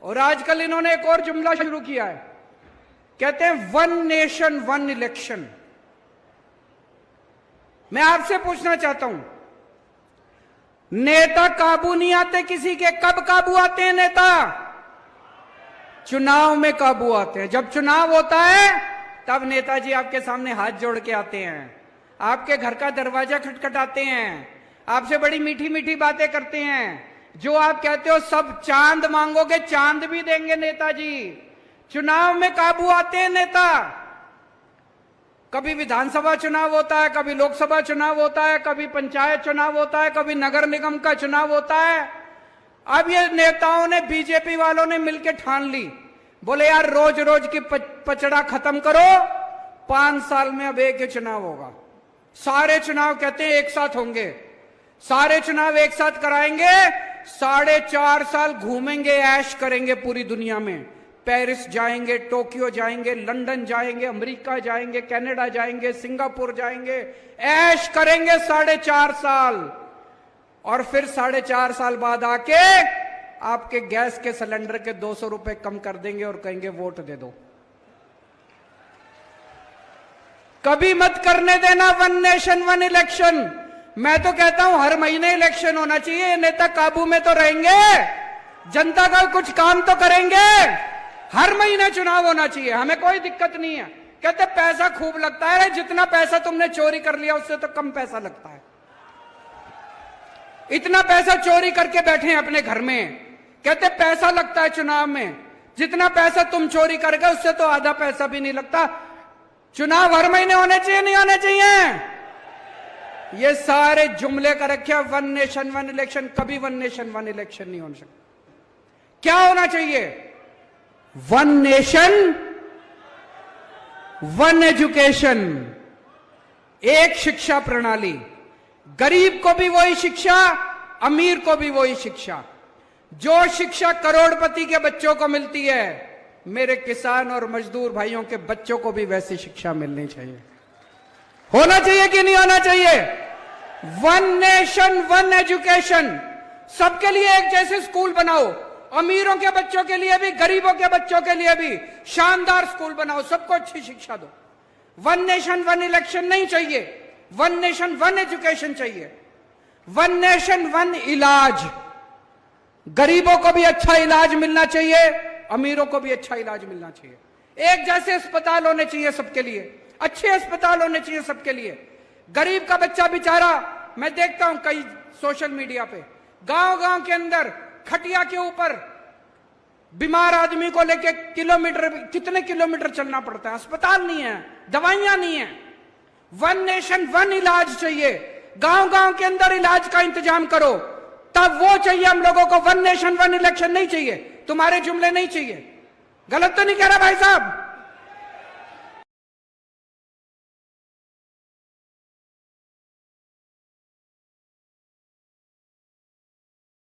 और आजकल इन्होंने एक और जुमला शुरू किया है, कहते हैं वन नेशन वन इलेक्शन। मैं आपसे पूछना चाहता हूं, नेता काबू नहीं आते किसी के, कब काबू आते हैं नेता? चुनाव में काबू आते हैं। जब चुनाव होता है तब नेताजी आपके सामने हाथ जोड़ के आते हैं, आपके घर का दरवाजा खटखटाते हैं, आपसे बड़ी मीठी मीठी बातें करते हैं। जो आप कहते हो सब चांद मांगोगे, चांद भी देंगे नेताजी। चुनाव में काबू आते हैं नेता। कभी विधानसभा चुनाव होता है, कभी लोकसभा चुनाव होता है, कभी पंचायत चुनाव होता है, कभी नगर निगम का चुनाव होता है। अब ये नेताओं ने, बीजेपी वालों ने मिलकर ठान ली, बोले यार रोज रोज की पचड़ा खत्म करो, 5 साल में अब एक ही चुनाव होगा। सारे चुनाव कहते हैं एक साथ होंगे, सारे चुनाव एक साथ कराएंगे, 4.5 साल घूमेंगे, ऐश करेंगे पूरी दुनिया में। पेरिस जाएंगे, टोक्यो जाएंगे, लंदन जाएंगे, अमेरिका जाएंगे, कनाडा जाएंगे, सिंगापुर जाएंगे, ऐश करेंगे 4.5 साल। और फिर 4.5 साल बाद आके आपके गैस के सिलेंडर के 200 रुपए कम कर देंगे और कहेंगे वोट दे दो। कभी मत करने देना वन नेशन वन इलेक्शन। मैं तो कहता हूं हर महीने इलेक्शन होना चाहिए। नेता काबू में तो रहेंगे, जनता का कुछ काम तो करेंगे। हर महीने चुनाव होना चाहिए, हमें कोई दिक्कत नहीं है। कहते पैसा खूब लगता है, जितना पैसा तुमने चोरी कर लिया उससे तो कम पैसा लगता है। इतना पैसा चोरी करके बैठे हैं अपने घर में, कहते पैसा लगता है चुनाव में। जितना पैसा तुम चोरी कर गए उससे तो आधा पैसा भी नहीं लगता। चुनाव हर महीने होने चाहिए, नहीं होने चाहिए? ये सारे जुमले का रखे वन नेशन वन इलेक्शन। कभी वन नेशन वन इलेक्शन नहीं हो सकता। क्या होना चाहिए? वन नेशन वन एजुकेशन, एक शिक्षा प्रणाली। गरीब को भी वही शिक्षा, अमीर को भी वही शिक्षा। जो शिक्षा करोड़पति के बच्चों को मिलती है, मेरे किसान और मजदूर भाइयों के बच्चों को भी वैसी शिक्षा मिलनी चाहिए। होना चाहिए कि नहीं होना चाहिए? One nation one education. सबके लिए एक जैसे स्कूल बनाओ, अमीरों के बच्चों के लिए भी, गरीबों के बच्चों के लिए भी शानदार स्कूल बनाओ, सबको अच्छी शिक्षा दो। वन नेशन वन इलेक्शन नहीं चाहिए, वन नेशन वन एजुकेशन चाहिए। वन नेशन वन इलाज। गरीबों को भी अच्छा इलाज मिलना चाहिए, अमीरों को भी अच्छा इलाज मिलना चाहिए। एक जैसे अस्पताल होने चाहिए सबके लिए, अच्छे अस्पताल होने चाहिए सबके लिए। गरीब का बच्चा बेचारा, मैं देखता हूं कई सोशल मीडिया पे, गांव गांव के अंदर खटिया के ऊपर बीमार आदमी को लेके कितने किलोमीटर चलना पड़ता है। अस्पताल नहीं है, दवाइयां नहीं है। वन नेशन वन इलाज चाहिए। गांव गांव के अंदर इलाज का इंतजाम करो, तब वो चाहिए हम लोगों को। वन नेशन वन इलेक्शन नहीं चाहिए, तुम्हारे जुमले नहीं चाहिए। गलत तो नहीं कह रहा भाई साहब?